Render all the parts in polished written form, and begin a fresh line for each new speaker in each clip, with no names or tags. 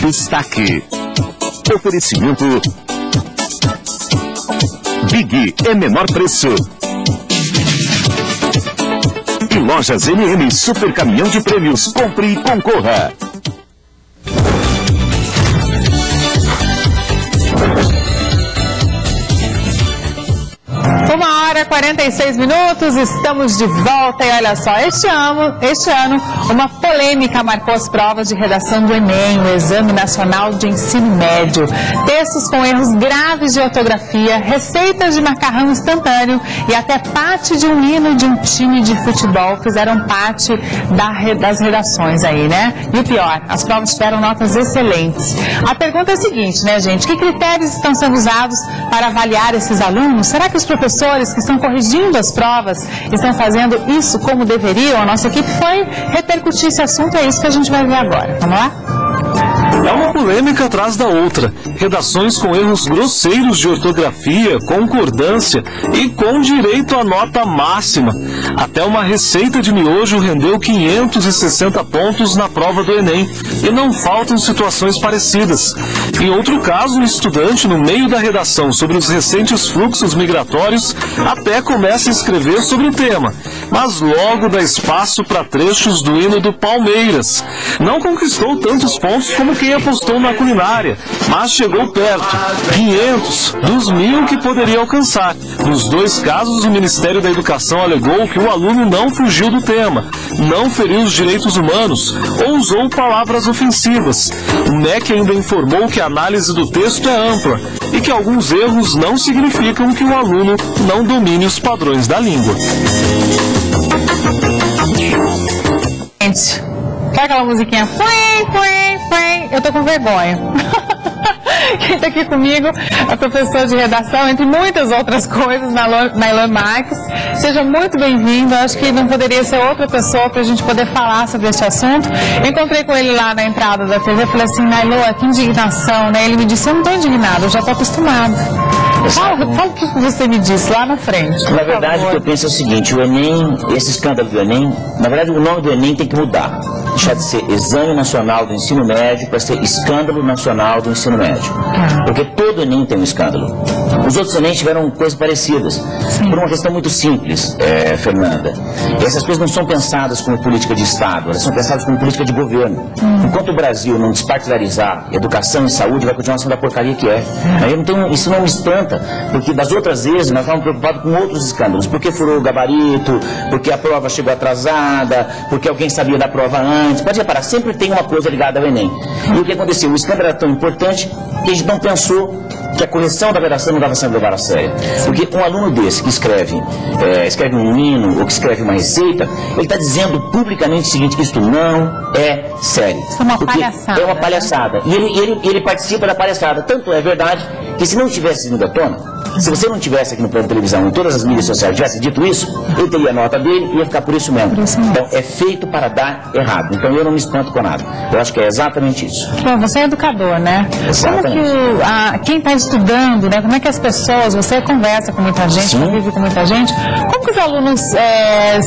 Destaque. Oferecimento Big é menor preço. E Lojas MM, super caminhão de prêmios. Compre e concorra.
1h46, estamos de volta e olha só, este ano uma polêmica marcou as provas de redação do Enem, o Exame Nacional de Ensino Médio. Textos com erros graves de ortografia, receitas de macarrão instantâneo e até parte de um hino de um time de futebol fizeram parte das redações aí, né? E o pior, as provas tiveram notas excelentes. A pergunta é a seguinte, né, gente? Que critérios estão sendo usados para avaliar esses alunos? Será que os professores que estão corrigindo as provas estão fazendo isso como deveriam? A nossa equipe foi repercutir esse assunto, é isso que a gente vai ver agora. Vamos lá?
É uma polêmica atrás da outra. Redações com erros grosseiros de ortografia, concordância e com direito à nota máxima. Até uma receita de miojo rendeu 560 pontos na prova do Enem. E não faltam situações parecidas. Em outro caso, um estudante, no meio da redação sobre os recentes fluxos migratórios, até começa a escrever sobre o tema, mas logo dá espaço para trechos do hino do Palmeiras. Não conquistou tantos pontos como quem apostou na culinária, mas chegou perto, 500 dos 1000 que poderia alcançar. Nos dois casos, o Ministério da Educação alegou que o aluno não fugiu do tema, não feriu os direitos humanos ou usou palavras ofensivas. O MEC ainda informou que a análise do texto é ampla e que alguns erros não significam que o aluno não domine os padrões da língua.
Gente, quer aquela musiquinha? Eu tô com vergonha. Quem está aqui comigo é professor de redação, entre muitas outras coisas, Nailon Marques. Seja muito bem-vindo. Acho que não poderia ser outra pessoa para a gente poder falar sobre este assunto. Eu encontrei com ele lá na entrada da TV, falei assim, Nailon, que indignação, né? Ele me disse, eu não estou indignado, eu já estou acostumado. Fala o que você me disse lá na frente.
Na verdade, o que eu penso é o seguinte, o Enem, esse escândalo do Enem, na verdade o nome do Enem tem que mudar. Deixar de ser Exame Nacional do Ensino Médio para ser Escândalo Nacional do Ensino Médio. Porque todo Enem tem um escândalo. Os outros Enem tiveram coisas parecidas. Sim. Por uma questão muito simples, Fernanda. Essas coisas não são pensadas como política de Estado, elas são pensadas como política de governo. Enquanto o Brasil não despartidarizar educação e saúde, vai continuar sendo a porcaria que é. Isso não me espanta, porque das outras vezes nós estávamos preocupados com outros escândalos. Porque furou o gabarito, porque a prova chegou atrasada, porque alguém sabia da prova antes. Pode reparar, sempre tem uma coisa ligada ao Enem. E o que aconteceu? O escândalo era tão importante que a gente não pensou que a correção da redação não estava sendo levada a sério. Porque um aluno desse que escreve um hino ou que escreve uma receita, ele está dizendo publicamente o seguinte, que isto não é sério.
Isso é uma palhaçada.
É uma palhaçada. Né? E ele participa da palhaçada. Tanto é verdade que se não tivesse vindo à tona, se você não tivesse aqui no programa de televisão, em todas as mídias sociais, tivesse dito isso, ele teria a nota dele e ia ficar por isso mesmo. Então, é feito para dar errado. Então, eu não me espanto com nada. Eu acho que é exatamente isso.
Bom, você é educador, né?
Exatamente.
Como que quem está estudando, né? Como é que as pessoas, você conversa com muita gente, convive com muita gente, como que os alunos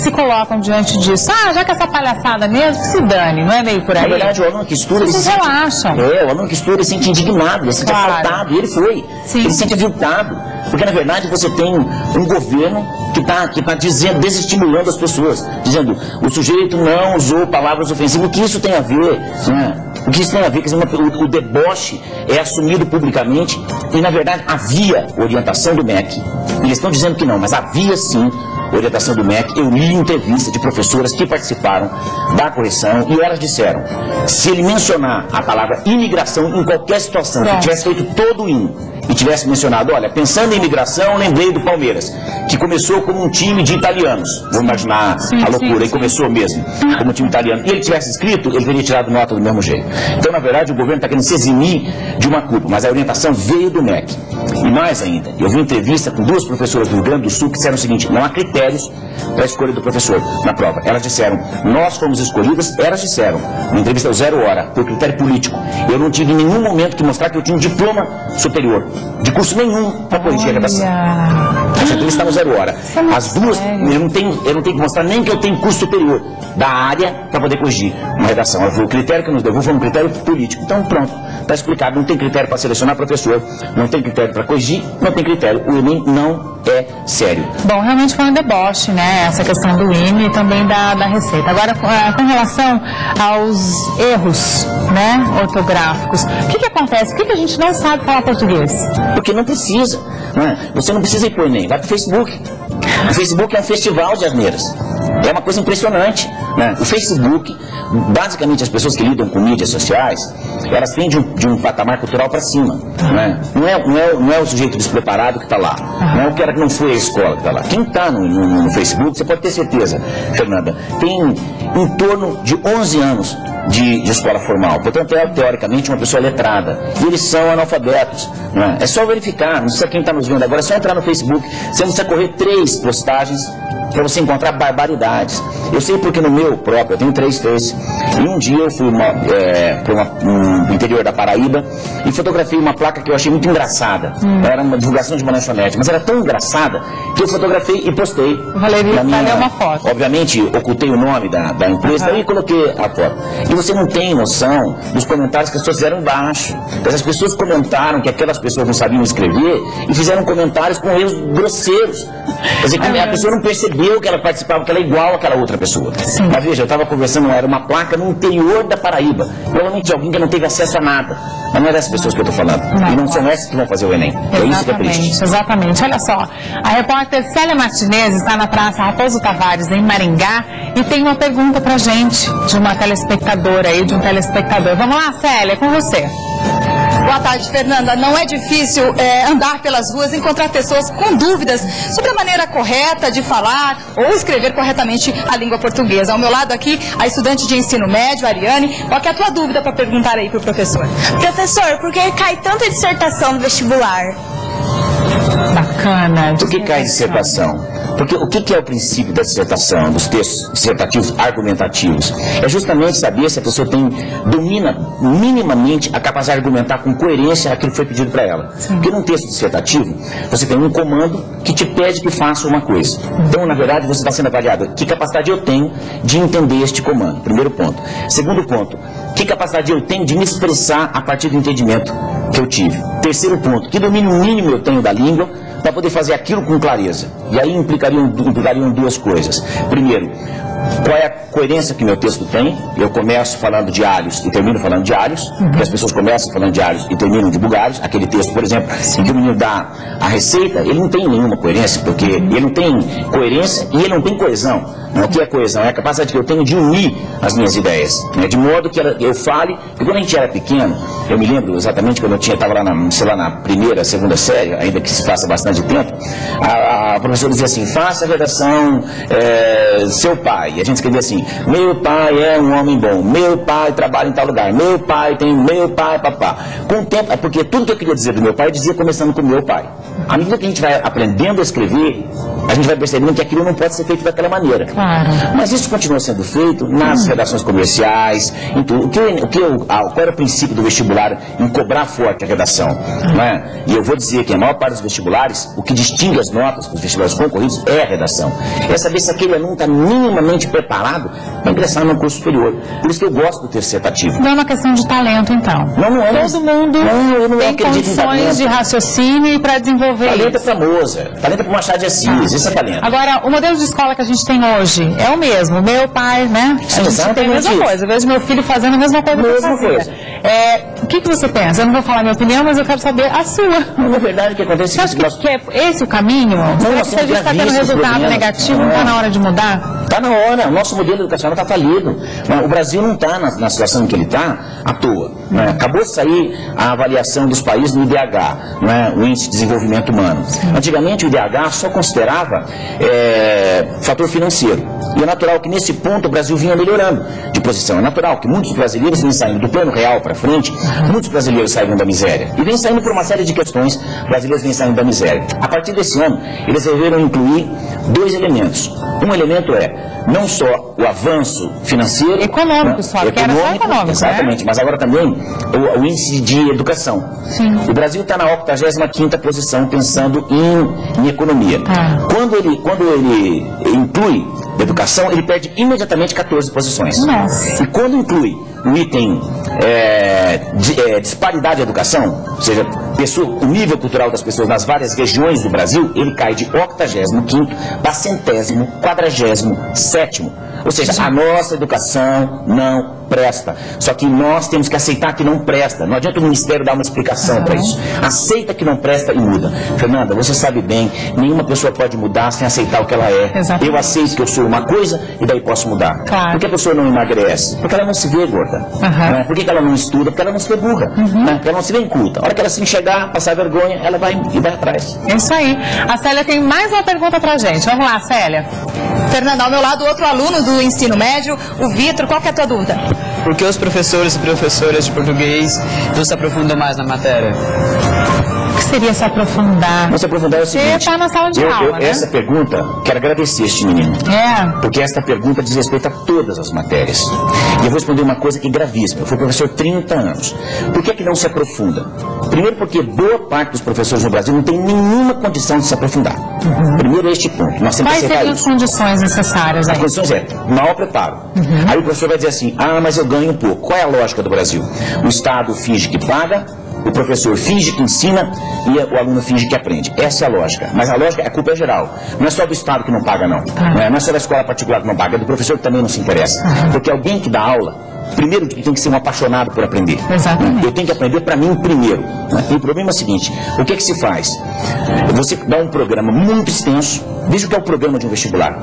se colocam diante disso? Já que essa palhaçada mesmo, se dane, não é meio por aí?
Na verdade, o aluno que estuda, ele se
relaxam.
O aluno que estuda, ele se sente indignado, ele se sente assaltado, e ele foi. Sim. Ele se sente aviltado. Porque, na verdade, você tem um governo que está desestimulando as pessoas, dizendo, o sujeito não usou palavras ofensivas. O que isso tem a ver? Né? O que isso tem a ver? Quer dizer, o deboche é assumido publicamente e, na verdade, havia orientação do MEC. Eles estão dizendo que não, mas havia sim orientação do MEC. Eu li entrevista de professoras que participaram da correção e elas disseram, se ele mencionar a palavra imigração em qualquer situação, que tivesse feito todo o hino e tivesse mencionado, olha, pensando em imigração, lembrei do Palmeiras, que começou como um time de italianos. Vamos imaginar a loucura, e começou mesmo como um time italiano. E ele tivesse escrito, ele teria tirado nota do mesmo jeito. Então, na verdade, o governo está querendo se eximir de uma culpa, mas a orientação veio do MEC. E mais ainda, eu vi entrevista com duas professoras do Rio Grande do Sul que disseram o seguinte, não há critérios para a escolha do professor na prova. Elas disseram, nós fomos escolhidas, elas disseram, na entrevista 0 hora, por critério político. Eu não tive em nenhum momento que mostrar que eu tinha um diploma superior, de curso nenhum para corrigir a redação. Ele está no 0 hora. As duas, eu não tenho que mostrar nem que eu tenho curso superior da área para poder corrigir uma redação. O critério que nos deu foi um critério político. Então, pronto, está explicado. Não tem critério para selecionar professor, não tem critério para corrigir, não tem critério. O Enem não é sério.
Bom, realmente foi um deboche, né? Essa questão do INE e também da Receita. Agora, com relação aos erros, né, ortográficos, o que acontece? Por que a gente não sabe falar português?
Porque não precisa. Né? Você não precisa ir para o Enem, vai para o Facebook. O Facebook é um festival de asneiras. É uma coisa impressionante. Né? O Facebook, basicamente as pessoas que lidam com mídias sociais, elas têm de um patamar cultural para cima. Né? Não é o sujeito despreparado que está lá. Não é o cara que não foi à escola que está lá. Quem está no Facebook, você pode ter certeza, Fernanda, tem em torno de 11 anos de escola formal. Portanto, é teoricamente uma pessoa letrada. E eles são analfabetos. Né? É só verificar, não precisa quem está nos vendo agora, é só entrar no Facebook. Você não precisa correr 3 postagens para você encontrar barbaridades. Eu sei porque no meu próprio, eu tenho 3 textos. E um dia eu fui para o interior da Paraíba e fotografei uma placa que eu achei muito engraçada. Era uma divulgação de uma lanchonete, mas era tão engraçada que eu fotografei e postei.
Valeria, uma foto.
Obviamente, ocultei o nome da empresa e coloquei a foto. E você não tem noção dos comentários que as pessoas fizeram embaixo. As pessoas comentaram que aquelas pessoas não sabiam escrever e fizeram comentários com erros grosseiros. Quer dizer, a pessoa não percebeu que ela participava, que ela é igual àquela outra pessoa. Sim. Mas veja, eu estava conversando, era uma placa no interior da Paraíba. Provavelmente de alguém que não teve acesso a nada. Mas não é dessas pessoas que eu estou falando. E não são essas que vão fazer o Enem. É isso que é triste.
Exatamente. Olha só, a repórter Célia Martinez está na Praça Raposo Tavares, em Maringá, e tem uma pergunta pra gente, de uma telespectadora aí, de um telespectador. Vamos lá, Célia, é com você.
Boa tarde, Fernanda. Não é difícil andar pelas ruas e encontrar pessoas com dúvidas sobre a maneira correta de falar ou escrever corretamente a língua portuguesa. Ao meu lado aqui, a estudante de ensino médio, Ariane. Qual que é a tua dúvida para perguntar aí para o professor?
Professor, por que cai tanta dissertação no vestibular?
Bacana.
Por que cai dissertação? Porque o que é o princípio da dissertação, dos textos dissertativos argumentativos? É justamente saber se a pessoa domina minimamente a capacidade de argumentar com coerência aquilo que foi pedido para ela. Sim. Porque num texto dissertativo, você tem um comando que te pede que faça uma coisa. Então, na verdade, você está sendo avaliado. Que capacidade eu tenho de entender este comando? Primeiro ponto. Segundo ponto, que capacidade eu tenho de me expressar a partir do entendimento que eu tive? Terceiro ponto, que domínio mínimo eu tenho da língua para poder fazer aquilo com clareza. E aí implicariam 2 coisas. Primeiro, qual é a coerência que meu texto tem? Eu começo falando de alhos e termino falando de alhos, porque as pessoas começam falando de alhos e terminam de bugalhos. Aquele texto, por exemplo, em que o menino dá a receita, ele não tem nenhuma coerência, porque ele não tem coerência e ele não tem coesão. O que é coesão? É a capacidade que eu tenho de unir as minhas ideias, né? De modo que eu fale, porque quando a gente era pequeno, eu me lembro exatamente quando eu estava lá na primeira, segunda série, ainda que se faça bastante tempo, a professora dizia assim, faça a redação seu pai. E a gente escrevia assim, meu pai é um homem bom, meu pai trabalha em tal lugar, meu pai, papá. Com o tempo, porque tudo que eu queria dizer do meu pai, eu dizia começando com meu pai. À medida que a gente vai aprendendo a escrever, a gente vai percebendo que aquilo não pode ser feito daquela maneira.
Claro.
Mas isso continua sendo feito nas redações comerciais, em tudo. Qual era o princípio do vestibular em cobrar forte a redação? Não é? E eu vou dizer que a maior parte dos vestibulares, o que distingue as notas dos vestibulares concorridos é a redação. É saber se aquele aluno está minimamente preparado para ingressar no curso superior. Por isso que eu gosto do texto dissertativo.
Não é uma questão de talento, então.
Não é.
Todo mundo tem condições de raciocínio para desenvolver
talento
isso.
É para Mozart, talento é para Machado de Assis, esse é talento.
Agora, o modelo de escola que a gente tem hoje é o mesmo. Meu pai, né?
Sim,
a gente tem a mesma coisa. Eu vejo meu filho fazendo a mesma coisa que eu fazia. O que você pensa? Eu não vou falar minha opinião, mas eu quero saber a sua.
Na verdade, o que acontece
é que é esse o caminho? Será que se a gente está tendo resultado negativo, não está na hora de mudar?
Está na hora. O nosso modelo educacional está falido. O Brasil não está na situação em que ele está à toa. Né? Acabou de sair a avaliação dos países no IDH, né? O Índice de Desenvolvimento Humano. Sim. Antigamente o IDH só considerava fator financeiro. E é natural que nesse ponto o Brasil vinha melhorando de posição. É natural que muitos brasileiros vêm saindo do plano real para frente, muitos brasileiros saíram da miséria. E vêm saindo por uma série de questões, brasileiros vêm saindo da miséria. A partir desse ano, eles resolveram incluir dois elementos. Um elemento é não só o avanço financeiro...
Econômico só, que era só econômico,
exatamente, né? Mas agora também o índice de educação.
Sim.
O Brasil está na 85ª posição pensando em economia. Quando ele inclui a educação, ele perde imediatamente 14 posições.
Nossa.
E quando inclui o item disparidade de educação, ou seja, o nível cultural das pessoas nas várias regiões do Brasil, ele cai de 85º para 100º, 47º. Ou seja, a nossa educação não presta. Só que nós temos que aceitar que não presta. Não adianta o Ministério dar uma explicação para isso. Aceita que não presta e muda. Fernanda, você sabe bem, nenhuma pessoa pode mudar sem aceitar o que ela é.
Exatamente.
Eu aceito que eu sou uma coisa e daí posso mudar.
Claro.
Por que a pessoa não emagrece? Porque ela não se vê gorda. Né? Por que ela não estuda? Porque ela não se vê burra. Né? Porque ela não se vê inculta. A hora que ela se enxergar, passar vergonha, ela vai atrás.
É isso aí. A Célia tem mais uma pergunta pra gente. Vamos lá, Célia.
Fernanda, ao meu lado, outro aluno do ensino médio, o Vitor. Qual que é a tua dúvida?
Por que os professores e professoras de português não se aprofundam mais na matéria?
O que seria se aprofundar?
Não se aprofundar é o seguinte...
Você está na sala de aula, né?
Essa pergunta, quero agradecer este menino. Porque esta pergunta diz respeito a todas as matérias. E eu vou responder uma coisa que é gravíssima. Eu fui professor 30 anos. Por que não se aprofunda? Primeiro porque boa parte dos professores no Brasil não tem nenhuma condição de se aprofundar. Primeiro este ponto. Nós temos que aceitar isso.
Quais seriam as condições necessárias aí?
As condições é maior preparo. Aí o professor vai dizer assim, mas eu ganho um pouco. Qual é a lógica do Brasil? O Estado finge que paga, o professor finge que ensina e o aluno finge que aprende. Essa é a lógica. Mas a lógica, a culpa é geral. Não é só do Estado que não paga, não. Não é só da escola particular que não paga, é do professor que também não se interessa. Porque alguém que dá aula, primeiro tem que ser um apaixonado por aprender.
Exatamente.
Eu tenho que aprender para mim primeiro. E o problema é o seguinte, o que se faz? Você dá um programa muito extenso, veja o que é o programa de um vestibular.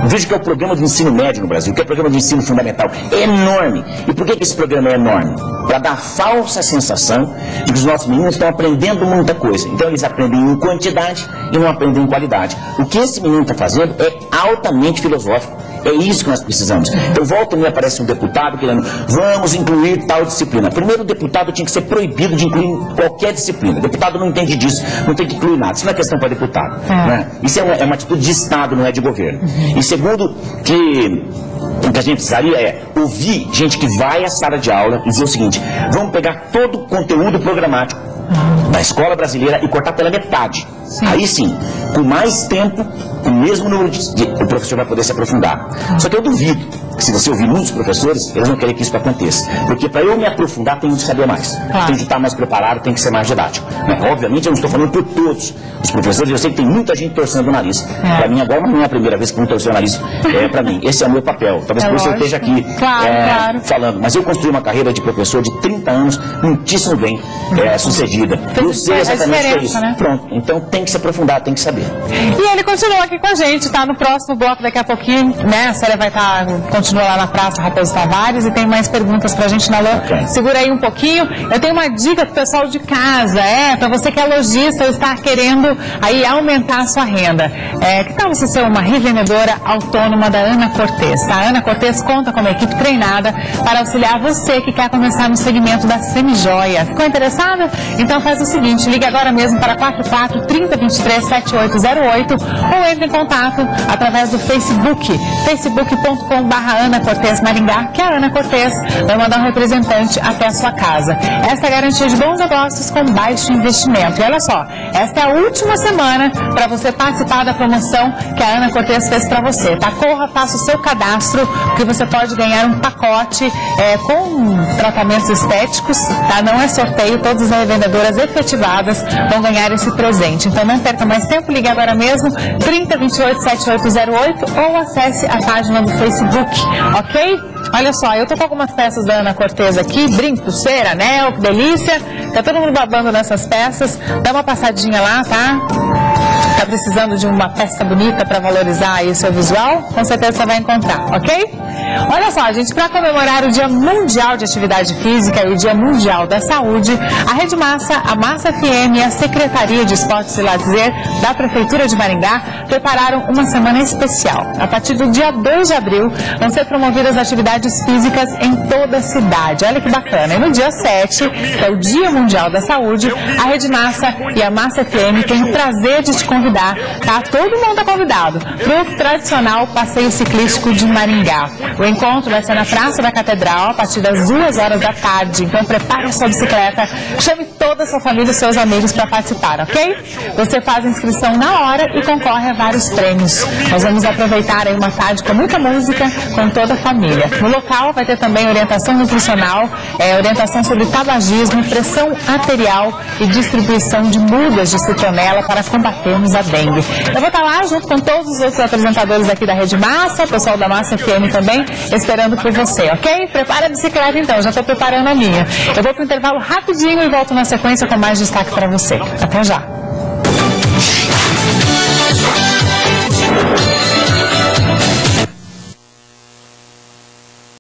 Veja o que é o programa de ensino médio no Brasil, o que é o programa de ensino fundamental. É enorme. E por que esse programa é enorme? Para dar a falsa sensação de que os nossos meninos estão aprendendo muita coisa. Então eles aprendem em quantidade e não aprendem em qualidade. O que esse menino está fazendo é altamente filosófico. É isso que nós precisamos. Então volta e me aparece um deputado querendo, vamos incluir tal disciplina. Primeiro, o deputado tinha que ser proibido de incluir qualquer disciplina. O deputado não entende disso, não tem que incluir nada. Isso não é questão para deputado. Né? Isso é uma atitude de Estado, não é de governo. E segundo, que o que a gente precisaria é ouvir gente que vai à sala de aula e dizer o seguinte, vamos pegar todo o conteúdo programático da escola brasileira e cortar pela metade. Aí sim, com mais tempo, com o mesmo número o professor vai poder se aprofundar. Só que eu duvido que se você ouvir muitos professores, eles vão querer que isso aconteça. Porque para eu me aprofundar, tenho que saber mais. Tenho que estar mais preparado, tenho que ser mais didático. Obviamente, eu não estou falando por todos os professores, eu sei que tem muita gente torcendo o nariz. Para mim agora não é a primeira vez que um torceu o nariz para mim. Esse é o meu papel. Talvez por isso eu esteja aqui falando. Mas eu construí uma carreira de professor de 30 anos, muitíssimo bem sucedida. Eu sei exatamente o que é isso.
Né?
Pronto. Então tem que se aprofundar, tem que saber.
E ele continua aqui com a gente, tá? No próximo bloco, daqui a pouquinho, né? A Célia vai continua lá na Praça Raposo Tavares e tem mais perguntas pra gente na Lã. Segura aí um pouquinho. Eu tenho uma dica pro pessoal de casa, pra você que é lojista ou está querendo aí aumentar a sua renda. Que tal você ser uma revendedora autônoma da Ana Cortez, tá? A Ana Cortez conta com uma equipe treinada para auxiliar você que quer começar no segmento da semijoia. Ficou interessada? Então faz o seguinte, ligue agora mesmo para 44-3023-7808 ou entre em contato através do Facebook, facebook.com/Ana Cortez Maringá, que a Ana Cortez vai mandar um representante até a sua casa. Esta é a garantia de bons negócios com baixo investimento. E olha só, esta é a última semana para você participar da promoção que a Ana Cortez fez para você, tá? Corra, faça o seu cadastro, que você pode ganhar um pacote com tratamentos estéticos, tá? Não é sorteio, todas as revendedoras efetivadas vão ganhar esse presente. Então não perca mais tempo, ligue agora mesmo, 3028-7808 ou acesse a página do Facebook, ok? Olha só, eu tô com algumas peças da Ana Cortez aqui, brinco, pulseira, anel, que delícia. Tá todo mundo babando nessas peças. Dá uma passadinha lá, tá? Tá precisando de uma peça bonita para valorizar aí o seu visual? Com certeza você vai encontrar, ok? Olha só, gente, para comemorar o Dia Mundial de Atividade Física e o Dia Mundial da Saúde, a Rede Massa, a Massa FM e a Secretaria de Esportes e Lazer da Prefeitura de Maringá prepararam uma semana especial. A partir do dia 2 de abril, vão ser promovidas atividades físicas em toda a cidade. Olha que bacana. E no dia 7, que é o Dia Mundial da Saúde, a Rede Massa e a Massa FM têm o prazer de te convidar, tá? Todo mundo está convidado para o tradicional passeio ciclístico de Maringá. O encontro vai ser na Praça da Catedral a partir das 2 horas da tarde. Então prepare a sua bicicleta, chame toda a sua família e seus amigos para participar, ok? Você faz a inscrição na hora e concorre a vários prêmios. Nós vamos aproveitar aí uma tarde com muita música com toda a família. No local vai ter também orientação nutricional, orientação sobre tabagismo, pressão arterial e distribuição de mudas de citronela para combatermos a dengue. Eu vou estar lá junto com todos os outros apresentadores aqui da Rede Massa, o pessoal da Massa FM também, esperando por você, ok? Prepara a bicicleta então, já estou preparando a minha. Eu vou para o intervalo rapidinho e volto na sequência com mais destaque para você. Até já!